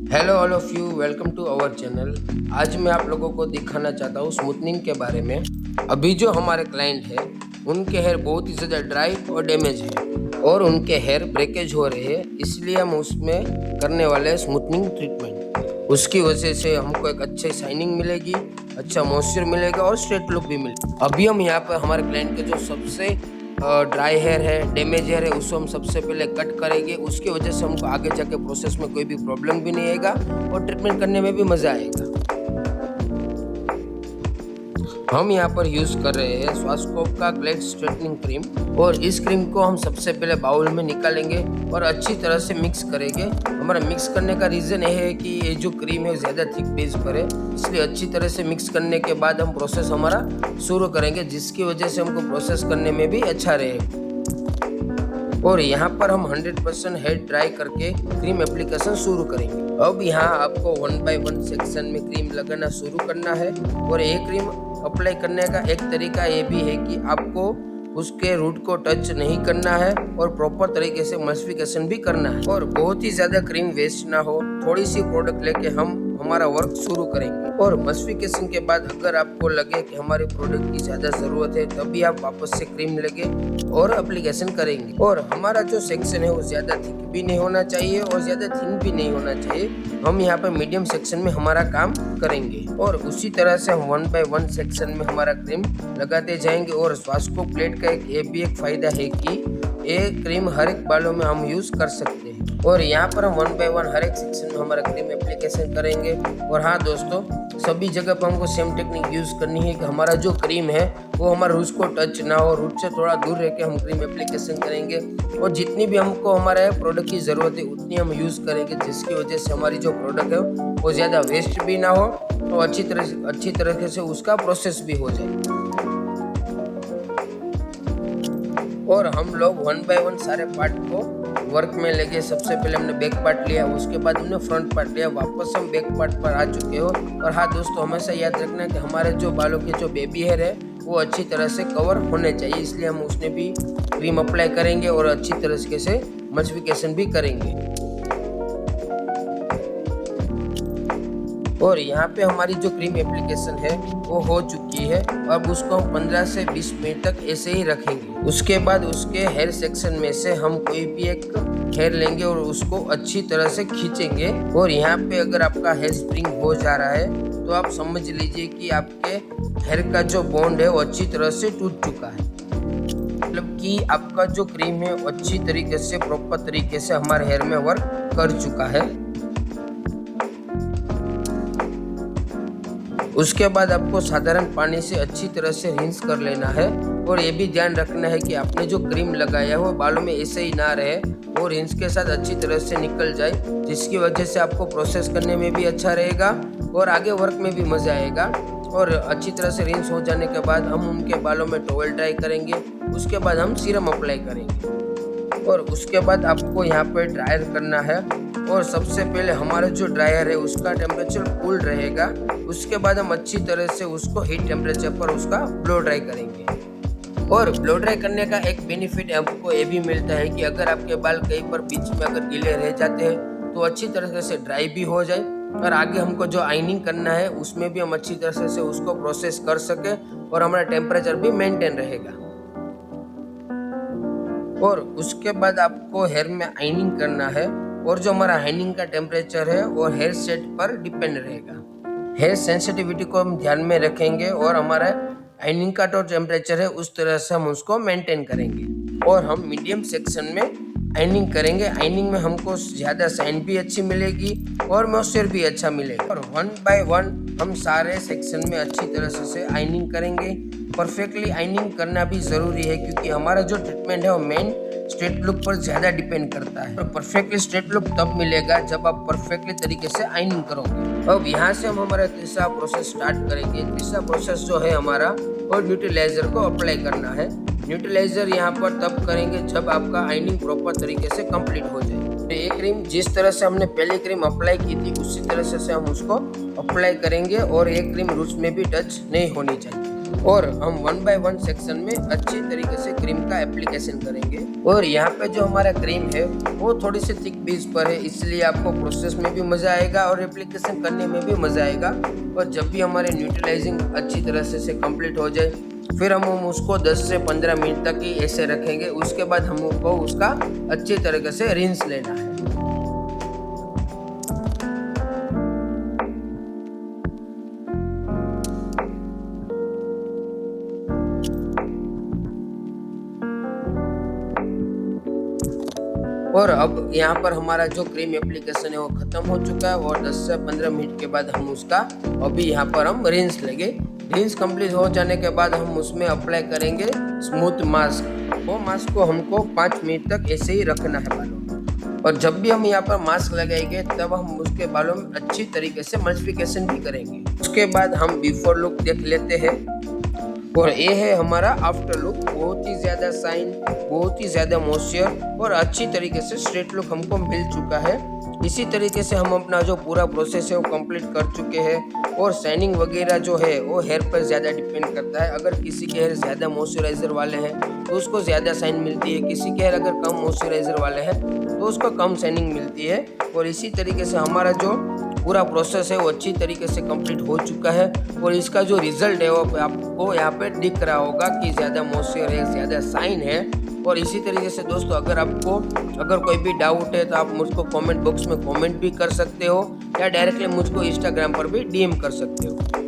Hello all of you, welcome to our channel. आज मैं आप लोगों को दिखाना चाहता हूँ स्मूथनिंग के बारे में। अभी जो हमारे क्लाइंट है उनके हेयर बहुत ही ज़्यादा ड्राई और डैमेज है और उनके हेयर ब्रेकेज हो रहे हैं, इसलिए हम उसमें करने वाले हैं स्मूथनिंग ट्रीटमेंट। उसकी वजह से हमको एक अच्छी शाइनिंग मिलेगी, अच्छा मॉइस्चर मिलेगा और स्ट्रेट लुक भी मिलेगा। अभी हम यहाँ पर हमारे क्लाइंट के जो सबसे ड्राई हेयर है, डैमेज हेयर है, उसको हम सबसे पहले कट करेंगे। उसकी वजह से हमको आगे जाके प्रोसेस में कोई भी प्रॉब्लम भी नहीं आएगा और ट्रीटमेंट करने में भी मज़ा आएगा। हम यहाँ पर यूज़ कर रहे हैं स्वास्कोप का ग्लेड स्ट्रेटनिंग क्रीम और इस क्रीम को हम सबसे पहले बाउल में निकालेंगे और अच्छी तरह से मिक्स करेंगे। हमारा मिक्स करने का रीज़न ये है कि ये जो क्रीम है ज़्यादा थिक बेस पर है, इसलिए अच्छी तरह से मिक्स करने के बाद हम प्रोसेस हमारा शुरू करेंगे, जिसकी वजह से हमको प्रोसेस करने में भी अच्छा रहेगा। और यहाँ पर हम 100% हेयर ड्राई करके क्रीम एप्लीकेशन शुरू करेंगे। अब यहाँ आपको 1 बाय 1 सेक्शन में क्रीम लगाना शुरू करना है और ये क्रीम अप्लाई करने का एक तरीका ये भी है कि आपको उसके रूट को टच नहीं करना है और प्रॉपर तरीके से मॉइस्चराइजेशन भी करना है और बहुत ही ज़्यादा क्रीम वेस्ट ना हो। थोड़ी सी प्रोडक्ट लेके हम हमारा वर्क शुरू करेंगे और मॉइस्चराइजेशन के बाद अगर आपको लगे कि हमारे प्रोडक्ट की ज़्यादा ज़रूरत है तभी आप वापस से क्रीम लेके और एप्लीकेशन करेंगे। और हमारा जो सेक्शन है वो ज़्यादा थिक भी नहीं होना चाहिए और ज़्यादा थिन भी नहीं होना चाहिए। हम यहाँ पर मीडियम सेक्शन में हमारा काम करेंगे और उसी तरह से हम 1 बाय 1 सेक्शन में हमारा क्रीम लगाते जाएंगे। और स्वास्कोप प्लेट का ये भी एक फ़ायदा है कि ये क्रीम हर एक बालों में हम यूज़ कर सकते हैं और यहाँ पर हम 1 बाय 1 हर एक सेक्शन में हमारा क्रीम एप्लीकेशन करेंगे। और हाँ दोस्तों, सभी जगह पर हमको सेम टेक्निक यूज़ करनी है कि हमारा जो क्रीम है वो हमारे रूट को टच ना हो, रूट से थोड़ा दूर रह के हम क्रीम एप्लीकेशन करेंगे और जितनी भी हमको हमारे प्रोडक्ट की ज़रूरत है उतनी हम यूज़ करेंगे, जिसकी वजह से हमारी जो प्रोडक्ट है वो ज़्यादा वेस्ट भी ना हो तो अच्छी तरीके से उसका प्रोसेस भी हो जाए। और हम लोग 1 बाय 1 सारे पार्ट को वर्क में लेके सबसे पहले हमने बैक पार्ट लिया, उसके बाद हमने फ्रंट पार्ट लिया, वापस हम बैक पार्ट पर आ चुके हो। और हाँ दोस्तों, हमेशा याद रखना है कि हमारे जो बालों के जो बेबी हेयर है वो अच्छी तरह से कवर होने चाहिए, इसलिए हम उसने भी क्रीम अप्लाई करेंगे और अच्छी तरीके से मॉइस्चराइजेशन भी करेंगे। और यहाँ पे हमारी जो क्रीम एप्लीकेशन है वो हो चुकी है। अब उसको हम 15 से 20 मिनट तक ऐसे ही रखेंगे। उसके बाद उसके हेयर सेक्शन में से हम कोई भी एक हेयर लेंगे और उसको अच्छी तरह से खींचेंगे। और यहाँ पे अगर आपका हेयर स्प्रिंग हो जा रहा है तो आप समझ लीजिए कि आपके हेयर का जो बॉन्ड है वो अच्छी तरह से टूट चुका है, मतलब कि आपका जो क्रीम है वो अच्छी तरीके से प्रॉपर तरीके से हमारे हेयर में वर्क कर चुका है। उसके बाद आपको साधारण पानी से अच्छी तरह से रिंस कर लेना है और ये भी ध्यान रखना है कि आपने जो क्रीम लगाया हो बालों में ऐसे ही ना रहे और रिंस के साथ अच्छी तरह से निकल जाए, जिसकी वजह से आपको प्रोसेस करने में भी अच्छा रहेगा और आगे वर्क में भी मज़ा आएगा। और अच्छी तरह से रिंस हो जाने के बाद हम उनके बालों में टॉवल ड्राई करेंगे, उसके बाद हम सीरम अप्लाई करेंगे और उसके बाद आपको यहाँ पर ड्रायर करना है। और सबसे पहले हमारा जो ड्रायर है उसका टेम्परेचर कूल रहेगा, उसके बाद हम अच्छी तरह से उसको हीट टेम्परेचर पर उसका ब्लो ड्राई करेंगे। और ब्लो ड्राई करने का एक बेनिफिट आपको ये भी मिलता है कि अगर आपके बाल कहीं पर बीच में अगर गीले रह जाते हैं तो अच्छी तरह से ड्राई भी हो जाए और आगे हमको जो आइनिंग करना है उसमें भी हम अच्छी तरह से उसको प्रोसेस कर सके और हमारा टेम्परेचर भी मेंटेन रहेगा। और उसके बाद आपको हेयर में आइनिंग करना है और जो हमारा आइनिंग का टेम्परेचर है वो हेयर सेट पर डिपेंड रहेगा। हेयर सेंसिटिविटी को हम ध्यान में रखेंगे और हमारा आइनिंग का जो टेम्परेचर है उस तरह से हम उसको मेंटेन करेंगे। और हम मीडियम सेक्शन में आइनिंग करेंगे। आइनिंग में हमको ज़्यादा शाइन भी अच्छी मिलेगी और मॉइस्चर भी अच्छा मिलेगा। और 1 बाय 1 हम सारे सेक्शन में अच्छी तरह से आइनिंग करेंगे। परफेक्टली आइनिंग करना भी ज़रूरी है क्योंकि हमारा जो ट्रीटमेंट है वो मेन स्ट्रेट लुक पर ज़्यादा डिपेंड करता है। और परफेक्टली स्ट्रेट लुक तब मिलेगा जब आप परफेक्टली तरीके से आइनिंग करोगे। अब यहाँ से हम हमारा तीसरा प्रोसेस स्टार्ट करेंगे। तीसरा प्रोसेस जो है हमारा और न्यूट्रलाइजर को अप्लाई करना है। न्यूट्रलाइजर यहाँ पर तब करेंगे जब आपका आइनिंग प्रॉपर तरीके से कंप्लीट हो जाए। ये क्रीम जिस तरह से हमने पहली क्रीम अप्लाई की थी उसी तरह से हम उसको अप्लाई करेंगे और ये क्रीम रूट्स में भी टच नहीं होनी चाहिए। और हम 1 बाय 1 सेक्शन में अच्छी तरीके से क्रीम का एप्लीकेशन करेंगे। और यहाँ पे जो हमारा क्रीम है वो थोड़ी सी थिक बेस पर है, इसलिए आपको प्रोसेस में भी मजा आएगा और एप्लीकेशन करने में भी मजा आएगा। और जब भी हमारे न्यूट्रलाइजिंग अच्छी तरह से कंप्लीट हो जाए, फिर हम उसको 10 से 15 मिनट तक ही ऐसे रखेंगे। उसके बाद हमको उसका अच्छी तरीके से रिंस लेना है। और अब यहाँ पर हमारा जो क्रीम एप्लीकेशन है वो खत्म हो चुका है और 10 से 15 मिनट के बाद हम उसका अभी यहाँ पर हम रिंस लेंगे। रिंस कंप्लीट हो जाने के बाद हम उसमें अप्लाई करेंगे स्मूथ मास्क। वो मास्क को हमको 5 मिनट तक ऐसे ही रखना है बालों में। और जब भी हम यहाँ पर मास्क लगाएंगे तब हम उसके बालों में अच्छी तरीके से मल्टीफिकेशन भी करेंगे। उसके बाद हम बिफोर लुक देख लेते हैं और ये है हमारा आफ्टर लुक। बहुत ही ज़्यादा शाइन, बहुत ही ज़्यादा मॉइस्चर और अच्छी तरीके से स्ट्रेट लुक हमको मिल चुका है। इसी तरीके से हम अपना जो पूरा प्रोसेस है वो कंप्लीट कर चुके हैं। और शाइनिंग वगैरह जो है वो हेयर पर ज़्यादा डिपेंड करता है। अगर किसी के हेयर ज़्यादा मॉइस्चराइज़र वाले हैं तो उसको ज़्यादा शाइन मिलती है, किसी के हेयर अगर कम मॉइस्चराइज़र वाले हैं तो उसको कम शाइनिंग मिलती है। और इसी तरीके से हमारा जो पूरा प्रोसेस है वो अच्छी तरीके से कंप्लीट हो चुका है। और इसका जो रिजल्ट है वो आपको यहाँ पे दिख रहा होगा कि ज़्यादा मॉइस्चर है, ज़्यादा शाइन है। और इसी तरीके से दोस्तों अगर कोई भी डाउट है तो आप मुझको कमेंट बॉक्स में कमेंट भी कर सकते हो या डायरेक्टली मुझको इंस्टाग्राम पर भी डीएम कर सकते हो।